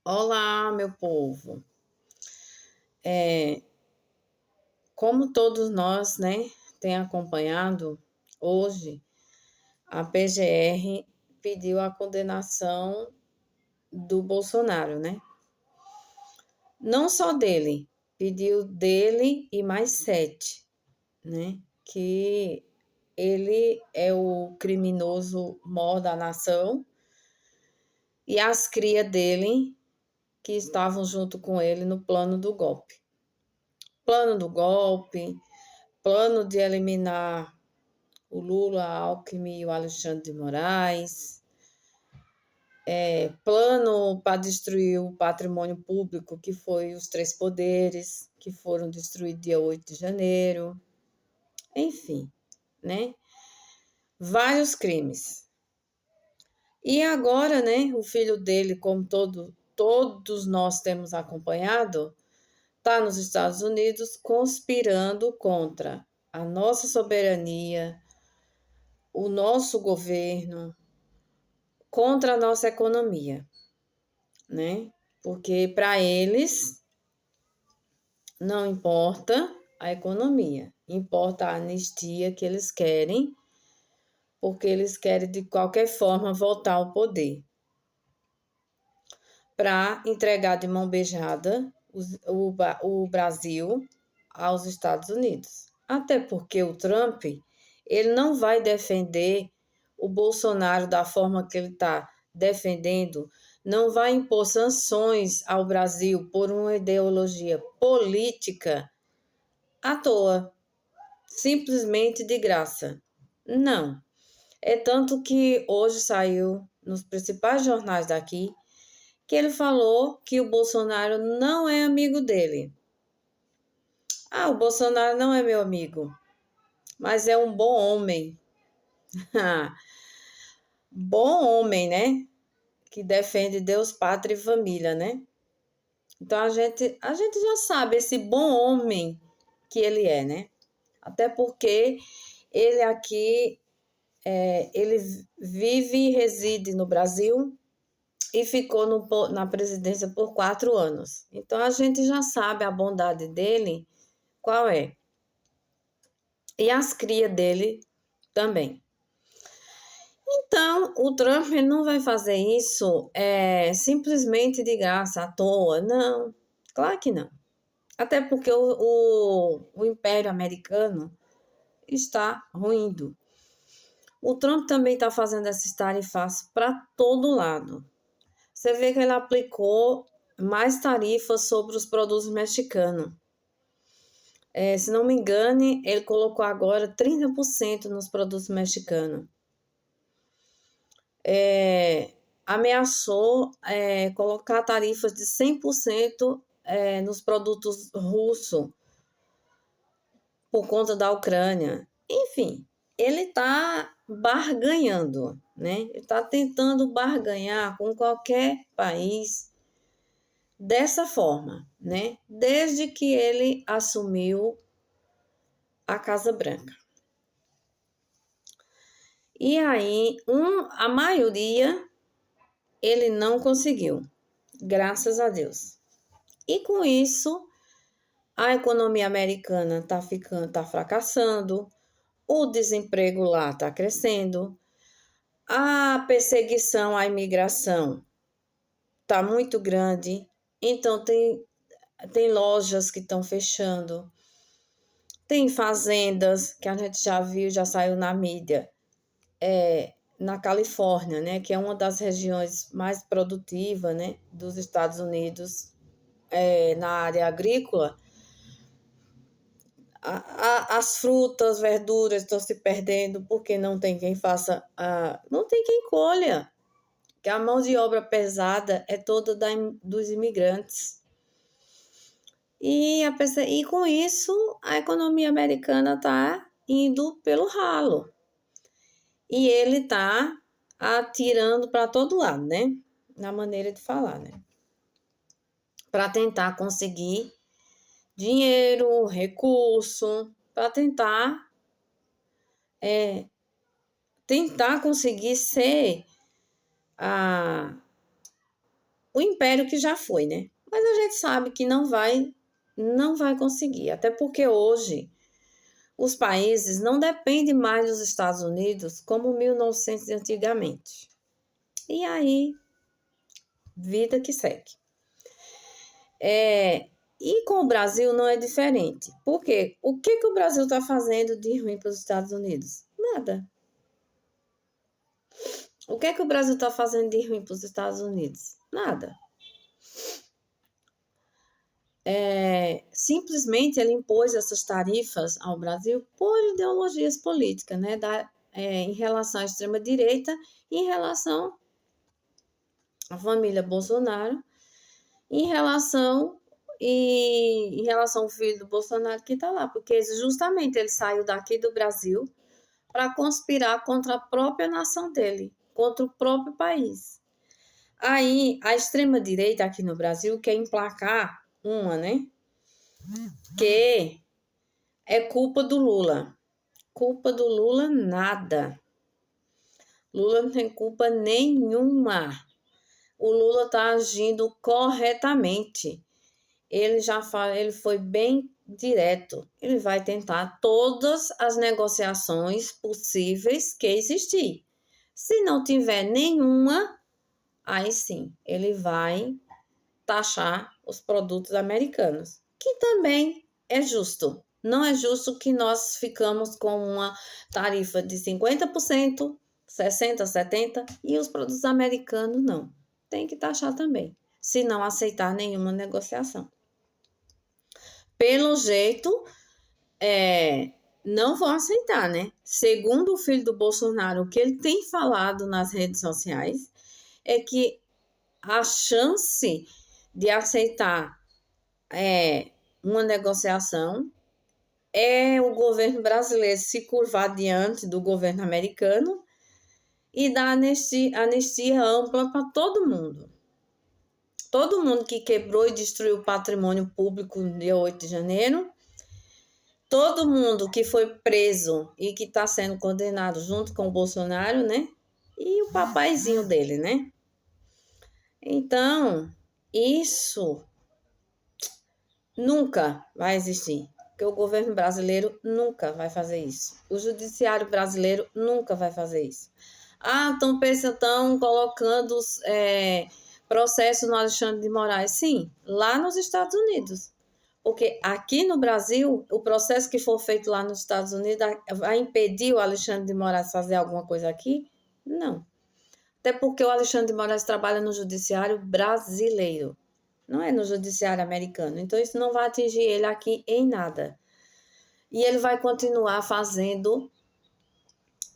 Olá, meu povo. É, como todos nós, né, tem acompanhado, hoje a PGR pediu a condenação do Bolsonaro, né? Não só dele, pediu dele e mais 7, né? Que ele é o criminoso maior da nação e as crias dele que estavam junto com ele no plano do golpe. Plano do golpe, plano de eliminar o Lula, a Alckmin e o Alexandre de Moraes, plano para destruir o patrimônio público, que foi os 3 poderes, que foram destruídos dia 8 de janeiro, enfim, né? Vários crimes. E agora, né, o filho dele, como todos nós temos acompanhado, está nos Estados Unidos conspirando contra a nossa soberania, o nosso governo, contra a nossa economia, né? Porque para eles não importa a economia, importa a anistia que eles querem, porque eles querem de qualquer forma voltar ao poder para entregar de mão beijada o Brasil aos Estados Unidos. Até porque o Trump, ele não vai defender o Bolsonaro da forma que ele está defendendo, não vai impor sanções ao Brasil por uma ideologia política à toa, simplesmente de graça. Não. É tanto que hoje saiu nos principais jornais daqui que ele falou que o Bolsonaro não é amigo dele. Ah, o Bolsonaro não é meu amigo, mas é um bom homem. Bom homem, né? Que defende Deus, pátria e família, né? Então a gente já sabe esse bom homem que ele é, né? Até porque ele aqui, ele vive e reside no Brasil e ficou na presidência por 4 anos. Então a gente já sabe a bondade dele, qual é. E as crias dele também. Então, o Trump não vai fazer isso simplesmente de graça, à toa. Não, claro que não. Até porque o Império Americano está ruindo. O Trump também está fazendo esses tarifas para todo lado. Você vê que ele aplicou mais tarifas sobre os produtos mexicanos. Se não me engane, ele colocou agora 30% nos produtos mexicanos. Ameaçou colocar tarifas de 100% nos produtos russos por conta da Ucrânia. Enfim, ele está barganhando, né? Ele está tentando barganhar com qualquer país dessa forma, né? Desde que ele assumiu a Casa Branca. E aí, a maioria ele não conseguiu, graças a Deus. E com isso, a economia americana tá fracassando, o desemprego lá está crescendo, a perseguição à imigração está muito grande, então tem lojas que estão fechando, tem fazendas que a gente já viu, já saiu na mídia, na Califórnia, né, que é uma das regiões mais produtivas, né, dos Estados Unidos, na área agrícola. As frutas, verduras estão se perdendo porque não tem quem faça, não tem quem colha, que a mão de obra pesada é toda dos imigrantes. E com isso, a economia americana está indo pelo ralo. E ele está atirando para todo lado, né? Na maneira de falar, né? Para tentar conseguir dinheiro, recurso, para tentar conseguir ser o império que já foi, né? Mas a gente sabe que não vai conseguir, até porque hoje os países não dependem mais dos Estados Unidos como 1900 antigamente. E aí, vida que segue. E com o Brasil não é diferente. Por quê? O que o Brasil está fazendo de ruim para os Estados Unidos? Nada. O que o Brasil está fazendo de ruim para os Estados Unidos? Nada. Simplesmente ele impôs essas tarifas ao Brasil por ideologias políticas, né? Em relação à extrema-direita e em relação à família Bolsonaro, em relação ao filho do Bolsonaro que está lá, porque justamente ele saiu daqui do Brasil para conspirar contra a própria nação dele, contra o próprio país. Aí, a extrema-direita aqui no Brasil quer emplacar uma, né? Que é culpa do Lula. Culpa do Lula, nada. Lula não tem culpa nenhuma. O Lula está agindo corretamente. Ele foi bem direto. Ele vai tentar todas as negociações possíveis que existir. Se não tiver nenhuma, aí sim, ele vai taxar os produtos americanos, que também é justo. Não é justo que nós ficamos com uma tarifa de 50%, 60%, 70%, e os produtos americanos não. Tem que taxar também, se não aceitar nenhuma negociação. Pelo jeito, não vão aceitar, né? Segundo o filho do Bolsonaro, o que ele tem falado nas redes sociais é que a chance de aceitar uma negociação é o governo brasileiro se curvar diante do governo americano e dar anistia ampla para todo mundo. Todo mundo que quebrou e destruiu o patrimônio público no dia 8 de janeiro, todo mundo que foi preso e que está sendo condenado junto com o Bolsonaro, né? E o papaizinho dele, né? Então, isso nunca vai existir, porque o governo brasileiro nunca vai fazer isso. O judiciário brasileiro nunca vai fazer isso. Estão colocando processo no Alexandre de Moraes. Sim, lá nos Estados Unidos. Porque aqui no Brasil, o processo que for feito lá nos Estados Unidos vai impedir o Alexandre de Moraes fazer alguma coisa aqui? Não. Até porque o Alexandre de Moraes trabalha no judiciário brasileiro. Não é no judiciário americano. Então, isso não vai atingir ele aqui em nada. E ele vai continuar fazendo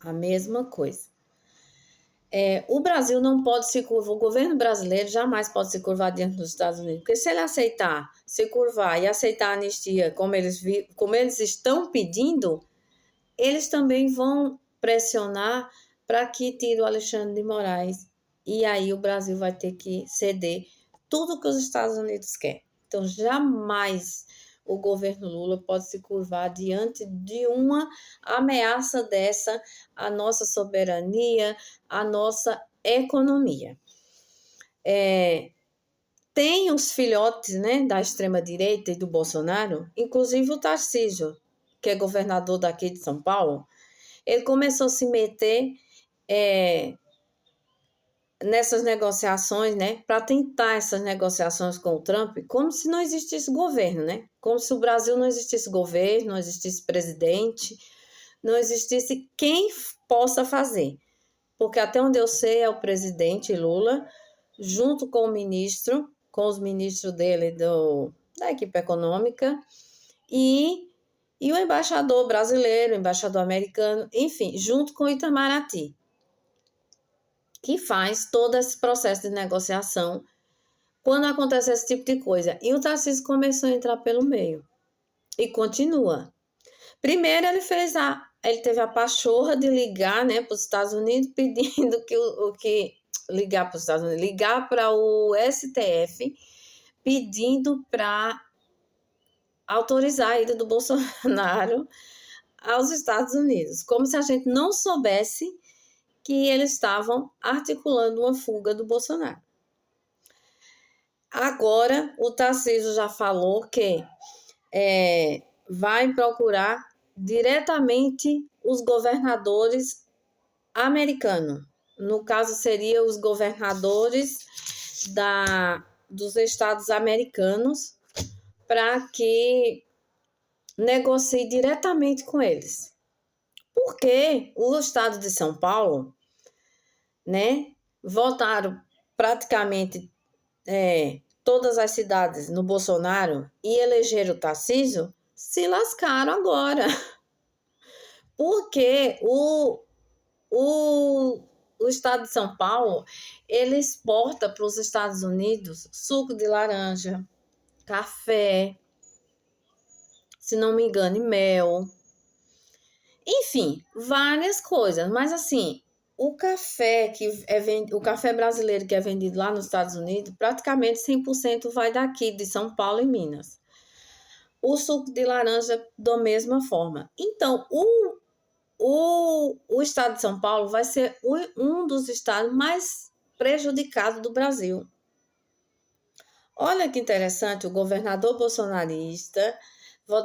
a mesma coisa. O Brasil não pode se curvar, o governo brasileiro jamais pode se curvar diante dos Estados Unidos. Porque se ele aceitar, se curvar e aceitar a anistia como eles estão pedindo, eles também vão pressionar para que tire o Alexandre de Moraes. E aí o Brasil vai ter que ceder tudo que os Estados Unidos querem. Então, jamais o governo Lula pode se curvar diante de uma ameaça dessa à nossa soberania, à nossa economia. Tem os filhotes, né, da extrema-direita e do Bolsonaro, inclusive o Tarcísio, que é governador daqui de São Paulo, ele começou a se meter nessas negociações, né, para tentar essas negociações com o Trump, como se não existisse governo, né? Como se o Brasil não existisse governo, não existisse presidente, não existisse quem possa fazer. Porque até onde eu sei é o presidente Lula, junto com o ministro, com os ministros dele da equipe econômica e o embaixador brasileiro, o embaixador americano, enfim, junto com o Itamaraty, que faz todo esse processo de negociação quando acontece esse tipo de coisa. E o Tarcísio começou a entrar pelo meio. E continua. Primeiro ele teve a pachorra de ligar, né, para os Estados Unidos, pedindo ligar para os Estados Unidos, ligar para o STF, pedindo para autorizar a ida do Bolsonaro aos Estados Unidos. Como se a gente não soubesse que eles estavam articulando uma fuga do Bolsonaro. Agora, o Tarcísio já falou que vai procurar diretamente os governadores americanos. No caso, seria os governadores dos estados americanos, para que negocie diretamente com eles. Porque o estado de São Paulo, né, votaram praticamente todas as cidades no Bolsonaro e elegeram o Tarcísio, se lascaram agora. Porque o estado de São Paulo, ele exporta para os Estados Unidos suco de laranja, café, se não me engano, mel, enfim, várias coisas. Mas assim, o café o café brasileiro que é vendido lá nos Estados Unidos, praticamente 100% vai daqui de São Paulo e Minas. O suco de laranja da mesma forma. Então, o estado de São Paulo vai ser um dos estados mais prejudicados do Brasil. Olha que interessante, o governador bolsonarista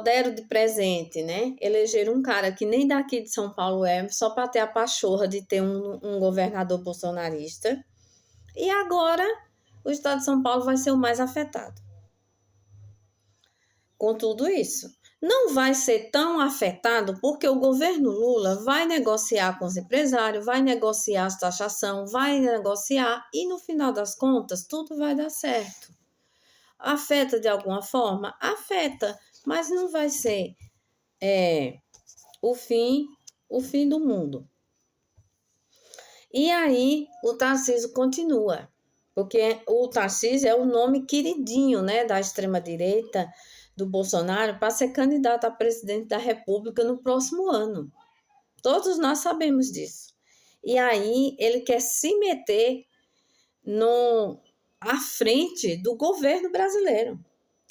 deram de presente, né? Elegeram um cara que nem daqui de São Paulo só para ter a pachorra de ter um governador bolsonarista. E agora o estado de São Paulo vai ser o mais afetado com tudo isso. Não vai ser tão afetado porque o governo Lula vai negociar com os empresários, vai negociar as taxação, vai negociar e no final das contas tudo vai dar certo. Afeta de alguma forma? Afeta, mas não vai ser o fim do mundo. E aí o Tarcísio continua, porque o Tarcísio é o nome queridinho, né, da extrema-direita, do Bolsonaro, para ser candidato a presidente da República no próximo ano. Todos nós sabemos disso. E aí ele quer se meter à frente do governo brasileiro.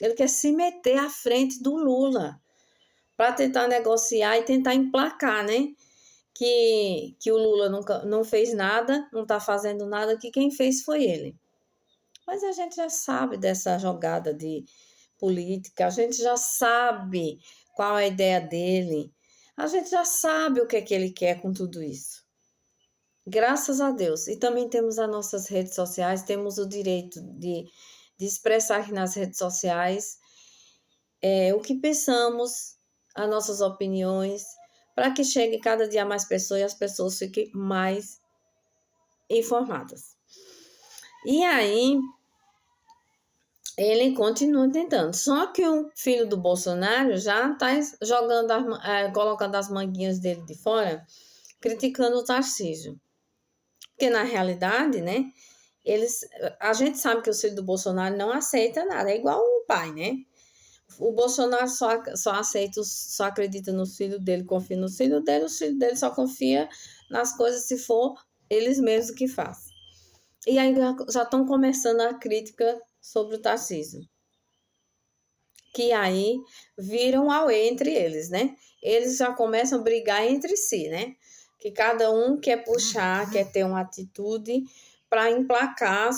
Ele quer se meter à frente do Lula para tentar negociar e tentar emplacar, né? Que o Lula não fez nada, não está fazendo nada, que quem fez foi ele. Mas a gente já sabe dessa jogada de política, a gente já sabe qual é a ideia dele, a gente já sabe o que é que ele quer com tudo isso. Graças a Deus. E também temos as nossas redes sociais, temos o direito de expressar nas redes sociais o que pensamos, as nossas opiniões, para que chegue cada dia mais pessoas e as pessoas fiquem mais informadas. E aí, ele continua tentando. Só que o filho do Bolsonaro já está jogando, colocando as manguinhas dele de fora, criticando o Tarcísio. Porque, na realidade, né, a gente sabe que o filho do Bolsonaro não aceita nada, é igual o pai, né? O Bolsonaro só acredita no filho dele, confia no filho dele, o filho dele só confia nas coisas se for eles mesmos que fazem. E aí já estão começando a crítica sobre o Tarcísio, que aí viram entre eles, né? Eles já começam a brigar entre si, né? Que cada um quer puxar, quer ter uma atitude para emplacar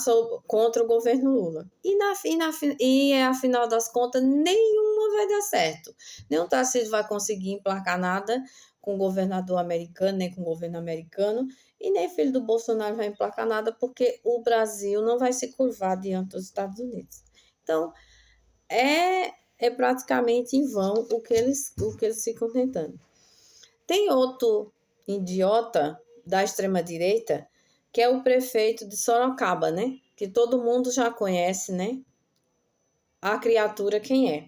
contra o governo Lula. E afinal das contas, nenhuma vai dar certo. Nem o Tarcísio vai conseguir emplacar nada com o governador americano, nem com o governo americano, e nem filho do Bolsonaro vai emplacar nada, porque o Brasil não vai se curvar diante dos Estados Unidos. Então, é praticamente em vão o que eles ficam tentando. Tem outro idiota da extrema-direita, que é o prefeito de Sorocaba, né? Que todo mundo já conhece, né? A criatura quem é.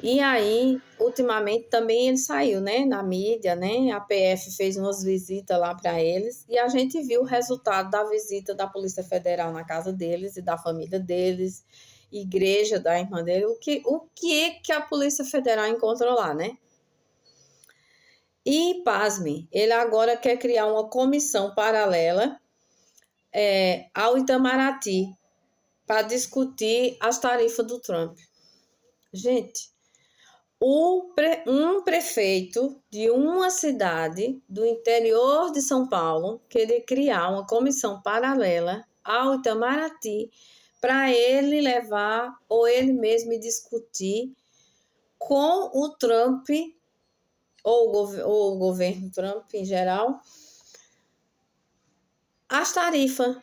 E aí, ultimamente, também ele saiu, né? Na mídia, né? A PF fez umas visitas lá para eles e a gente viu o resultado da visita da Polícia Federal na casa deles e da família deles, igreja da irmã dele. O que a Polícia Federal encontrou lá, né? E, pasme, ele agora quer criar uma comissão paralela ao Itamaraty para discutir as tarifas do Trump. Gente, um prefeito de uma cidade do interior de São Paulo querer criar uma comissão paralela ao Itamaraty para ele levar ou ele mesmo discutir com o Trump ou o governo Trump em geral as tarifas,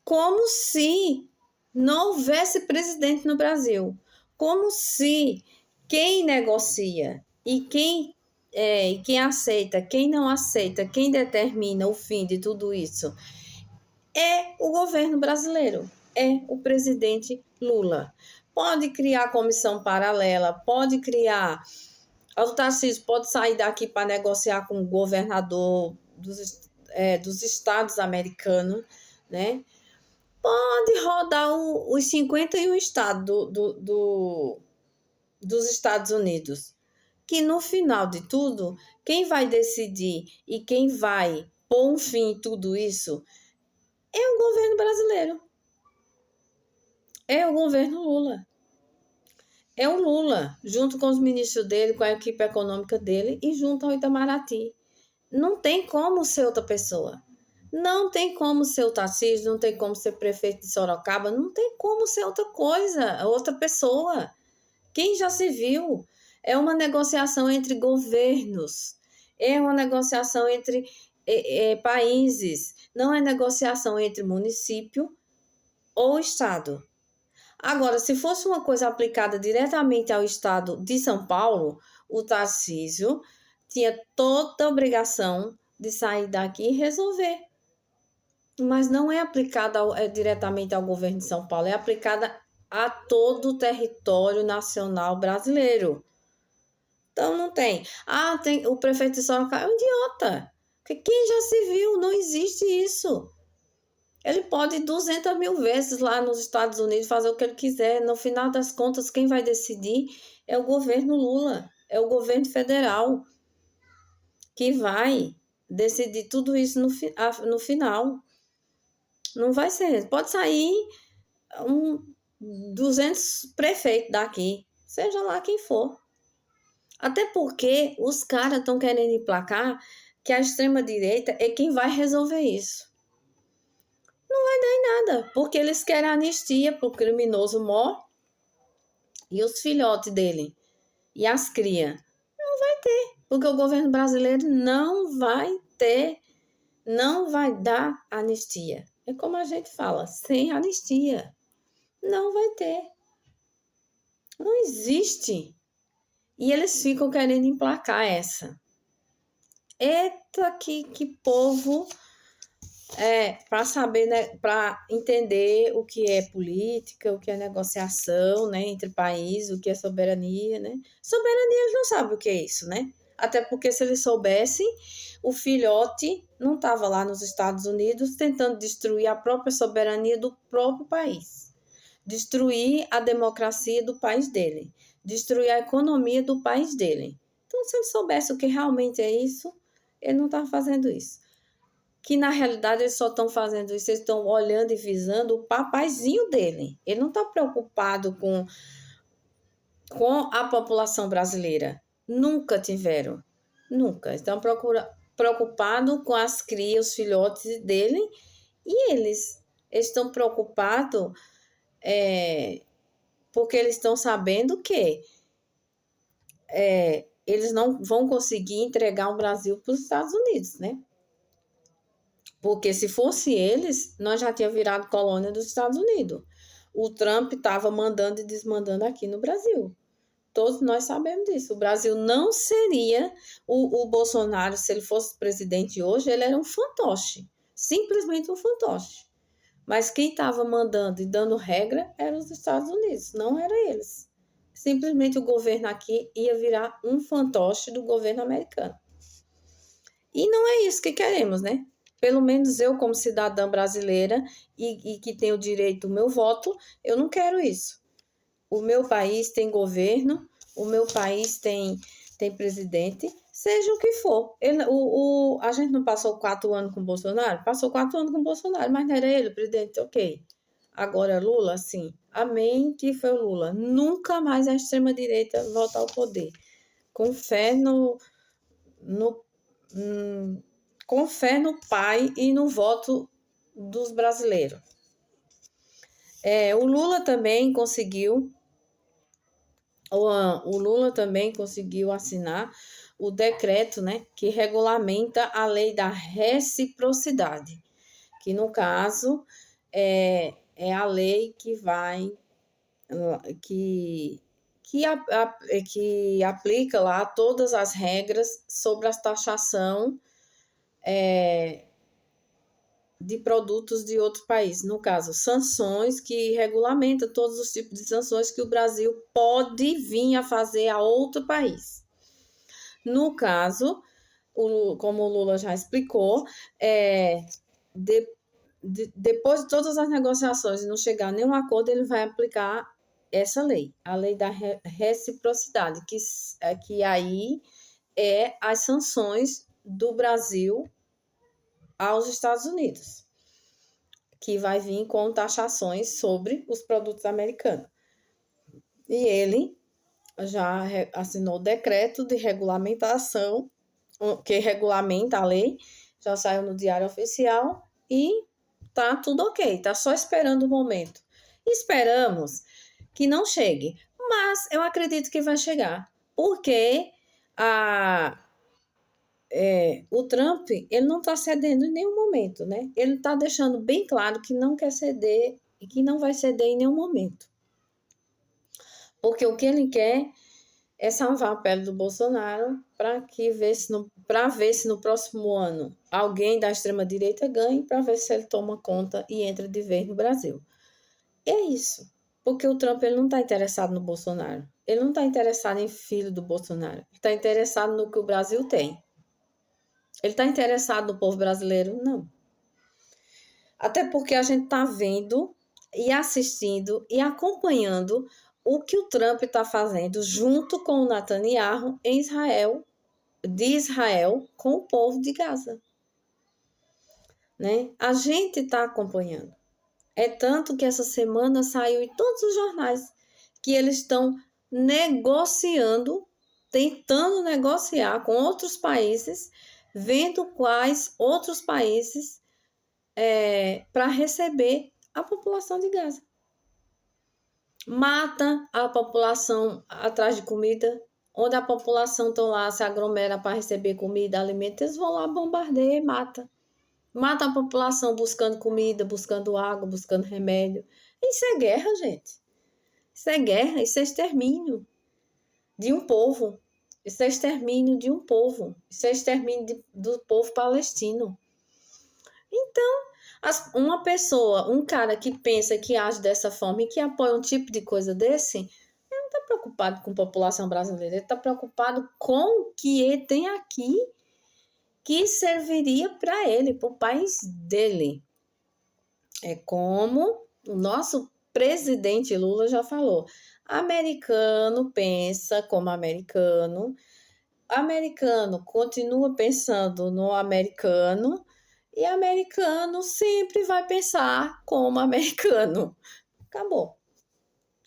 como se não houvesse presidente no Brasil, como se quem negocia e quem aceita, quem não aceita, quem determina o fim de tudo isso é o governo brasileiro, é o presidente Lula. Pode criar comissão paralela, pode criar. O Tarcísio pode sair daqui para negociar com o governador dos estados americanos, né? Pode rodar os 51 estados dos Estados Unidos, que no final de tudo, quem vai decidir e quem vai pôr um fim em tudo isso é o governo brasileiro, é o governo Lula. É o Lula, junto com os ministros dele, com a equipe econômica dele e junto ao Itamaraty. Não tem como ser outra pessoa. Não tem como ser o Tarcísio, não tem como ser prefeito de Sorocaba, não tem como ser outra coisa, outra pessoa. Quem já se viu? É uma negociação entre governos, é uma negociação entre países, não é negociação entre município ou estado. Agora, se fosse uma coisa aplicada diretamente ao estado de São Paulo, o Tarcísio tinha toda a obrigação de sair daqui e resolver. Mas não é aplicada diretamente ao governo de São Paulo, é aplicada a todo o território nacional brasileiro. Então não tem. Tem o prefeito de Sorocaba é um idiota. Porque quem já se viu? Não existe isso. Ele pode ir 200 mil vezes lá nos Estados Unidos fazer o que ele quiser. No final das contas, quem vai decidir é o governo Lula, é o governo federal que vai decidir tudo isso no final. Não vai ser. Pode sair 200 prefeitos daqui, seja lá quem for. Até porque os caras estão querendo emplacar que a extrema-direita é quem vai resolver isso. Não vai dar em nada, porque eles querem anistia para o criminoso mor e os filhotes dele e as crias. Não vai ter, porque o governo brasileiro não vai ter, não vai dar anistia. É como a gente fala, sem anistia. Não vai ter. Não existe. E eles ficam querendo emplacar essa. Eita, que povo para saber, né, para entender o que é política, o que é negociação, né, entre países, o que é soberania, né? Soberania eles não sabem o que é isso, né? Até porque se eles soubessem, o filhote não estava lá nos Estados Unidos tentando destruir a própria soberania do próprio país, destruir a democracia do país dele, destruir a economia do país dele. Então, se ele soubesse o que realmente é isso, ele não estava fazendo isso. Que na realidade eles só estão fazendo isso, eles estão olhando e visando o papaizinho dele. Ele não está preocupado com a população brasileira. Nunca tiveram. Nunca. Estão preocupados com as crias, os filhotes dele, e eles estão preocupados porque eles estão sabendo que eles não vão conseguir entregar o Brasil para os Estados Unidos, né? Porque se fosse eles, nós já tínhamos virado colônia dos Estados Unidos. O Trump estava mandando e desmandando aqui no Brasil. Todos nós sabemos disso. O Brasil não seria o Bolsonaro, se ele fosse presidente hoje, ele era um fantoche. Simplesmente um fantoche. Mas quem estava mandando e dando regra eram os Estados Unidos, não eram eles. Simplesmente o governo aqui ia virar um fantoche do governo americano. E não é isso que queremos, né? Pelo menos eu, como cidadã brasileira e que tenho o direito do meu voto, eu não quero isso. O meu país tem governo, o meu país tem presidente, seja o que for. A gente não passou 4 anos com o Bolsonaro? Passou 4 anos com o Bolsonaro, mas não era ele o presidente, ok. Agora Lula, sim. Amém que foi o Lula. Nunca mais a extrema-direita volta ao poder. Com fé com fé no pai e no voto dos brasileiros. O Lula também conseguiu, o Lula também conseguiu assinar o decreto, né, que regulamenta a lei da reciprocidade, que no caso é a lei que vai que aplica lá todas as regras sobre a taxação de produtos de outro país. No caso, sanções que regulamenta todos os tipos de sanções que o Brasil pode vir a fazer a outro país. No caso, como o Lula já explicou, depois de todas as negociações e não chegar a nenhum acordo, ele vai aplicar essa lei, a lei da reciprocidade, que aí é as sanções do Brasil aos Estados Unidos, que vai vir com taxações sobre os produtos americanos. E ele já assinou o decreto de regulamentação, que regulamenta a lei, já saiu no Diário Oficial e tá tudo ok, tá só esperando o momento. Esperamos que não chegue, mas eu acredito que vai chegar, porque o Trump, ele não está cedendo em nenhum momento, né? Ele está deixando bem claro que não quer ceder e que não vai ceder em nenhum momento. Porque o que ele quer é salvar a pele do Bolsonaro para ver se no próximo ano alguém da extrema-direita ganhe, para ver se ele toma conta e entra de vez no Brasil. E é isso. Porque o Trump ele não está interessado no Bolsonaro. Ele não está interessado em filho do Bolsonaro. Ele está interessado no que o Brasil tem. Ele está interessado no povo brasileiro? Não. Até porque a gente está vendo e assistindo e acompanhando o que o Trump está fazendo junto com o Netanyahu em Israel, de Israel, com o povo de Gaza. Né? A gente está acompanhando. É tanto que essa semana saiu em todos os jornais que eles estão negociando, tentando negociar com outros países, vendo quais outros países para receber a população de Gaza. Mata a população atrás de comida, onde a população está lá, se aglomera para receber comida, alimento, eles vão lá, bombardeiam e mata. Mata a população buscando comida, buscando água, buscando remédio. Isso é guerra, gente. Isso é guerra, isso é extermínio de um povo. Isso é extermínio de um povo. Isso é extermínio do povo palestino. Então, uma pessoa, um cara que pensa, que age dessa forma e que apoia um tipo de coisa desse, ele não está preocupado com a população brasileira, ele está preocupado com o que ele tem aqui que serviria para ele, para o país dele. É como o nosso presidente Lula já falou, americano pensa como americano, americano continua pensando no americano, e americano sempre vai pensar como americano. Acabou.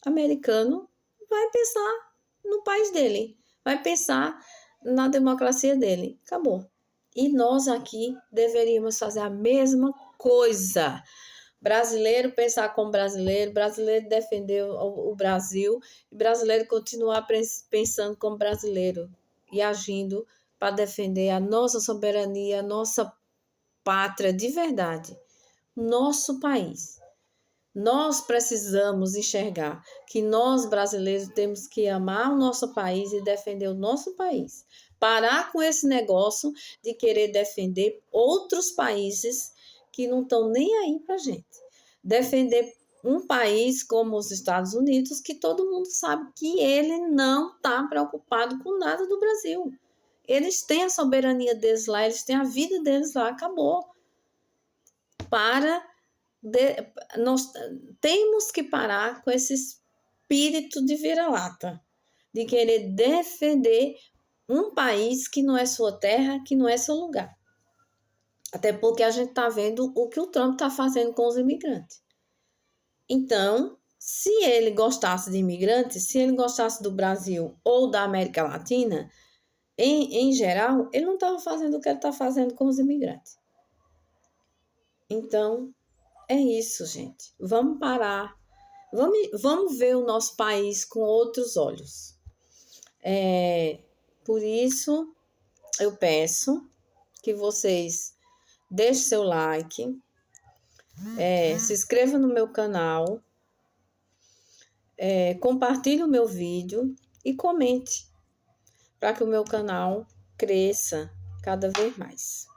Americano vai pensar no país dele, vai pensar na democracia dele. Acabou. E nós aqui deveríamos fazer a mesma coisa. Brasileiro pensar como brasileiro, brasileiro defender o Brasil, e brasileiro continuar pensando como brasileiro e agindo para defender a nossa soberania, a nossa pátria de verdade, nosso país. Nós precisamos enxergar que nós brasileiros temos que amar o nosso país e defender o nosso país. Parar com esse negócio de querer defender outros países que não estão nem aí para a gente. Defender um país como os Estados Unidos, que todo mundo sabe que ele não está preocupado com nada do Brasil. Eles têm a soberania deles lá, eles têm a vida deles lá, acabou. Nós temos que parar com esse espírito de vira-lata, de querer defender um país que não é sua terra, que não é seu lugar. Até porque a gente está vendo o que o Trump está fazendo com os imigrantes. Então, se ele gostasse de imigrantes, se ele gostasse do Brasil ou da América Latina, em geral, ele não estava fazendo o que ele está fazendo com os imigrantes. Então, é isso, gente. Vamos parar Vamos ver o nosso país com outros olhos. Por isso, eu peço que vocês deixem seu like, se inscreva no meu canal, compartilhe o meu vídeo e comente para que o meu canal cresça cada vez mais.